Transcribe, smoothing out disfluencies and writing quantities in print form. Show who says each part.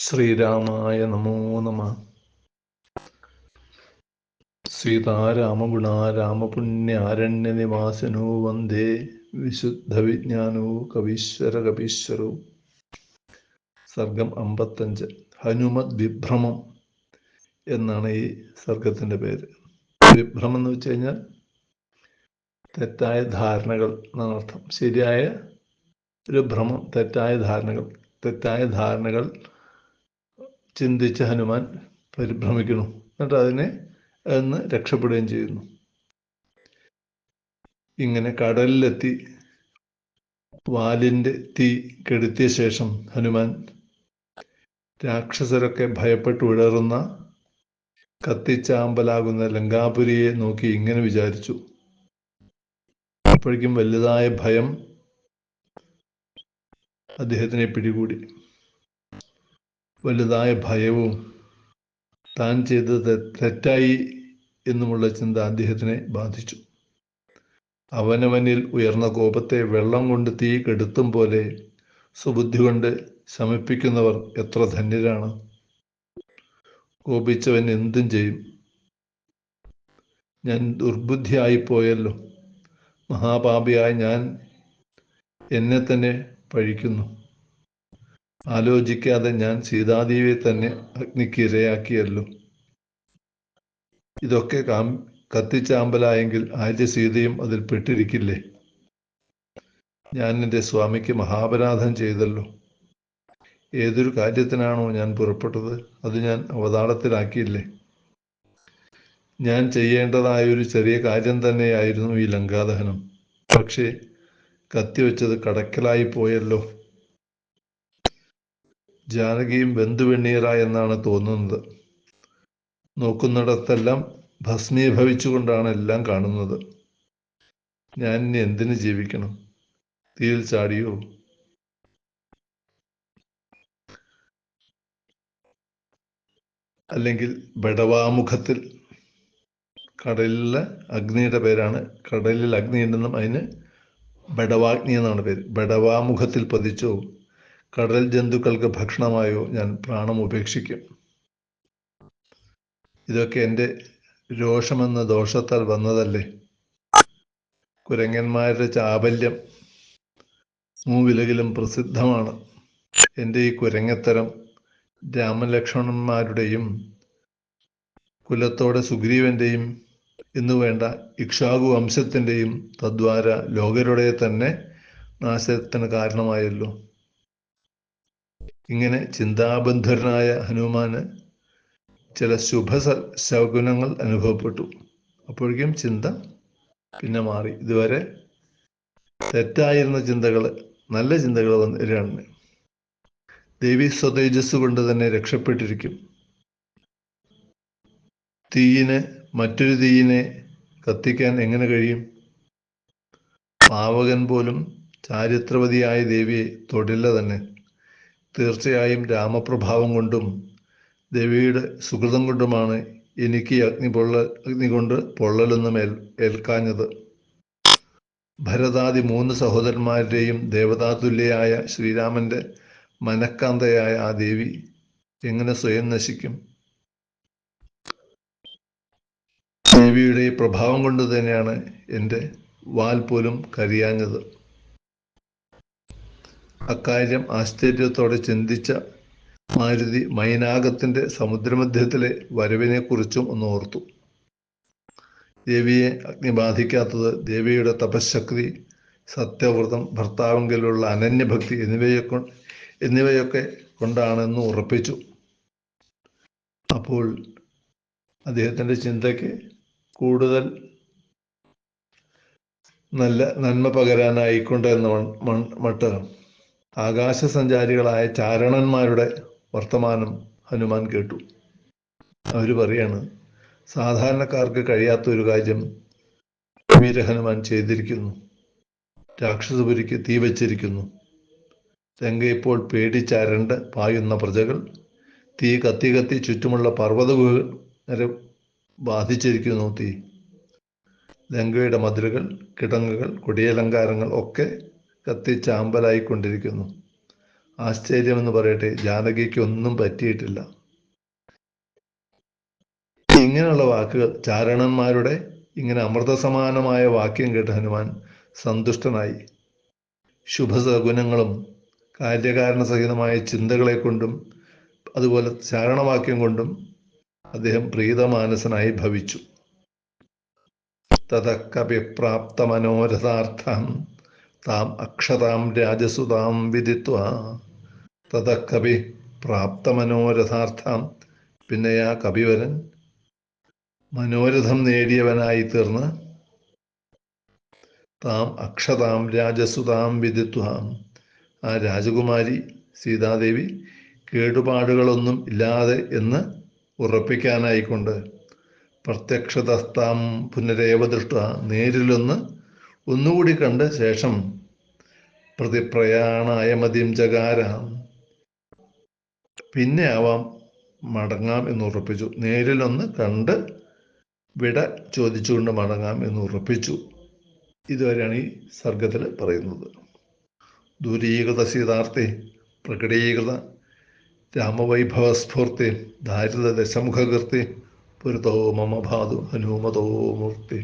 Speaker 1: ശ്രീരാമായ നമോ നമ. സീതാരാമഗുണാ രാമപുണ്യാരണ്യനിവാസിനോ വന്ദേ വിശുദ്ധവിജ്ഞാനോ കവീശ്വരകവീശ്വരോ. സർഗം 55. ഹനുമത് വിഭ്രമം എന്നാണ് ഈ സർഗത്തിൻ്റെ പേര്. വിഭ്രമം എന്ന് വെച്ച് കഴിഞ്ഞാൽ തെറ്റായ ധാരണകൾ എന്നാണ് അർത്ഥം. ശരിയായ ഒരു ഭ്രമം, തെറ്റായ ധാരണകൾ ചിന്തിച്ച് ഹനുമാൻ പരിഭ്രമിക്കുന്നു. എന്നിട്ട് അതിനെ രക്ഷപ്പെടുകയും ചെയ്യുന്നു. ഇങ്ങനെ കടലിലെത്തി വാലിൻ്റെ തീ കെടുത്തിയ ശേഷം ഹനുമാൻ രാക്ഷസരൊക്കെ ഭയപ്പെട്ട് ഉഴറുന്ന കത്തിച്ചാമ്പലാകുന്ന ലങ്കാപുരിയെ നോക്കി ഇങ്ങനെ വിചാരിച്ചു. അപ്പോഴേക്കും വലുതായ ഭയം അദ്ദേഹത്തിനെ പിടികൂടി. വലുതായ ഭയവും താൻ ചെയ്തത് തെറ്റായി എന്നുമുള്ള ചിന്ത അദ്ദേഹത്തിനെ ബാധിച്ചു. അവനവനിൽ ഉയർന്ന കോപത്തെ വെള്ളം കൊണ്ട് തീ കെടുത്തും പോലെ സുബുദ്ധി കൊണ്ട് ശമിപ്പിക്കുന്നവർ എത്ര ധന്യരാണ്. കോപിച്ചവൻ എന്തും ചെയ്യും. ഞാൻ ദുർബുദ്ധിയായിപ്പോയല്ലോ, മഹാപാപിയായ ഞാൻ എന്നെ തന്നെ പഴിക്കുന്നു. ആലോചിക്കാതെ ഞാൻ സീതാദേവിയെ തന്നെ അഗ്നിക്ക് ഇരയാക്കിയല്ലോ. ഇതൊക്കെ കത്തിച്ചാമ്പലായെങ്കിൽ ആര്യ സീതയും അതിൽ പെട്ടിരിക്കില്ലേ. ഞാൻ എൻ്റെ സ്വാമിക്ക് മഹാപരാധം ചെയ്തല്ലോ. ഏതൊരു കാര്യത്തിനാണോ ഞാൻ പുറപ്പെട്ടത് അത് ഞാൻ അവതാളത്തിലാക്കിയില്ലേ. ഞാൻ ചെയ്യേണ്ടതായൊരു ചെറിയ കാര്യം തന്നെയായിരുന്നു ഈ ലങ്കാദഹനം. പക്ഷേ കത്തിവെച്ചത് കടക്കലായി പോയല്ലോ. ജാനകിയും വെന്തുവെണ്ണീറ എന്നാണ് തോന്നുന്നത്. നോക്കുന്നിടത്തെല്ലാം ഭസ്മീഭവിച്ചുകൊണ്ടാണ് എല്ലാം കാണുന്നത്. ഞാൻ ഇനി എന്തിനു ജീവിക്കണം? തീയിൽ ചാടിയോ? അല്ലെങ്കിൽ ബടവാമുഖത്തിൽ, കടലിലെ അഗ്നിയുടെ പേരാണ്. കടലിൽ അഗ്നി ഉണ്ടെന്നും അതിന് ബടവാഗ്നി എന്നാണ് പേര്. ബടവാമുഖത്തിൽ പതിച്ചോ, കടൽ ജന്തുക്കൾക്ക് ഭക്ഷണമായോ ഞാൻ പ്രാണം ഉപേക്ഷിക്കും. ഇതൊക്കെ എൻ്റെ രോഷമെന്ന ദോഷത്താൽ വന്നതല്ലേ. കുരങ്ങന്മാരുടെ ചാബല്യം മൂവിലകിലും പ്രസിദ്ധമാണ്. എൻ്റെ ഈ കുരങ്ങത്തരം രാമലക്ഷ്മണന്മാരുടെയും കുലത്തോടെ സുഗ്രീവൻ്റെയും എന്നുവേണ്ട ഇക്ഷ്വാകു വംശത്തിൻ്റെയും തദ്വാര ലോകരുടെ തന്നെ നാശത്തിന് കാരണമായല്ലോ. ഇങ്ങനെ ചിന്താബന്ധനായ ഹനുമാന് ചില ശുഭശകുനങ്ങൾ അനുഭവപ്പെട്ടു. അപ്പോഴേക്കും ചിന്ത പിന്നെ മാറി. ഇതുവരെ തെറ്റായിരുന്ന ചിന്തകൾ നല്ല ചിന്തകൾ വന്നിരാണ്. ദേവി സ്വതേജസ് കൊണ്ട് തന്നെ രക്ഷപ്പെട്ടിരിക്കും. തീയിന് മറ്റൊരു തീയിനെ കത്തിക്കാൻ എങ്ങനെ കഴിയും? പാവകൻ പോലും ചാരിത്രവതിയായ ദേവിയെ തൊടില്ല തന്നെ. തീർച്ചയായും രാമപ്രഭാവം കൊണ്ടും ദേവിയുടെ സുഹൃതം കൊണ്ടുമാണ് എനിക്ക് അഗ്നി കൊണ്ട് പൊള്ളലൊന്നും ഏൽക്കാഞ്ഞത്. ഭരതാദി 3 സഹോദരന്മാരുടെയും ദേവതാതുല്യയായ ശ്രീരാമന്റെ മനഃക്കാന്തയായ ആ ദേവി എങ്ങനെ സ്വയം നശിക്കും? ദേവിയുടെ പ്രഭാവം കൊണ്ട് തന്നെയാണ് എൻ്റെ വാൽ പോലും കരിയാഞ്ഞത്. അക്കാര്യം ആശ്ചര്യത്തോടെ ചിന്തിച്ച മാരുതി മൈനാകത്തിൻ്റെ സമുദ്രമധ്യത്തിലെ വരവിനെക്കുറിച്ചും ഒന്ന് ഓർത്തു. ദേവിയെ അഗ്നി ബാധിക്കാത്തത് ദേവിയുടെ തപശക്തി, സത്യവ്രതം, ഭർത്താവിലുള്ള അനന്യഭക്തി എന്നിവയൊക്കെ കൊണ്ടാണെന്ന് ഉറപ്പിച്ചു. അപ്പോൾ അദ്ദേഹത്തിൻ്റെ ചിന്തയ്ക്ക് കൂടുതൽ നല്ല നന്മ പകരാനായിക്കൊണ്ടെന്ന മട്ട് ആകാശസഞ്ചാരികളായ ചാരണന്മാരുടെ വർത്തമാനം ഹനുമാൻ കേട്ടു. അവർ പറയാണ്, സാധാരണക്കാർക്ക് കഴിയാത്തൊരു കാര്യം വീരഹനുമാൻ ചെയ്തിരിക്കുന്നു. രാക്ഷസപുരിക്ക് തീ വച്ചിരിക്കുന്നു. ലങ്കയിപ്പോൾ പേടിച്ചരണ്ട് പായുന്ന പ്രജകൾ. തീ കത്തി കത്തി ചുറ്റുമുള്ള പർവ്വതവരെ ബാധിച്ചിരിക്കുന്നു തീ. ലങ്കയുടെ മതിലുകൾ, കിടങ്ങുകൾ, കൊടിയലങ്കാരങ്ങൾ ഒക്കെ കത്തിച്ചാമ്പലായിക്കൊണ്ടിരിക്കുന്നു. ആശ്ചര്യമെന്ന് പറയട്ടെ, ജാനകിക്ക് ഒന്നും പറ്റിയിട്ടില്ല. ഇങ്ങനെയുള്ള വാക്കുകൾ, ചാരണന്മാരുടെ ഇങ്ങനെ അമൃതസമാനമായ വാക്യം കേട്ട് ഹനുമാൻ സന്തുഷ്ടനായി. ശുഭസഗുണങ്ങളും കാര്യകാരണ സഹിതമായ ചിന്തകളെ കൊണ്ടും അതുപോലെ ചാരണവാക്യം കൊണ്ടും അദ്ദേഹം പ്രീതമാനസനായി ഭവിച്ചു. തതഃകവിപ്രാപ്ത മനോരഥാർത്ഥം താം അക്ഷതാം രാജസുതാം വിദിത്വാ. തതഃകവി പ്രാപ്ത മനോരഥാർത്ഥം, പിന്നെ ആ കവിവരൻ മനോരഥം നേടിയവനായി തീർന്ന് താം അക്ഷതാം രാജസുതാം വിദിത്വാം, ആ രാജകുമാരി സീതാദേവി കേടുപാടുകളൊന്നും ഇല്ലാതെ എന്ന് ഉറപ്പിക്കാനായിക്കൊണ്ട് പ്രത്യക്ഷതസ്താം പുനരേവ ദൃഷ്ട, നേരിലൊന്ന് ഒന്നുകൂടി കണ്ട് ശേഷം പ്രതിപ്രയാണായ മതിം ജകാരാം, പിന്നെ ആവാം മടങ്ങാം എന്ന് ഉറപ്പിച്ചു. നേരിലൊന്ന് കണ്ട് വിട ചോദിച്ചുകൊണ്ട് മടങ്ങാം എന്ന് ഉറപ്പിച്ചു. ഇതുവരെയാണ് ഈ സർഗത്തിൽ പറയുന്നത്. ദൂരീകൃത സീതാർത്ഥി പ്രകടീകൃത രാമവൈഭവസ്ഫൂർത്തി ദാരിദ്ര്യ ദശമുഖകീർത്തി പുരതോ മമ ഭാതു ഹനുമതോ മൂർത്തി.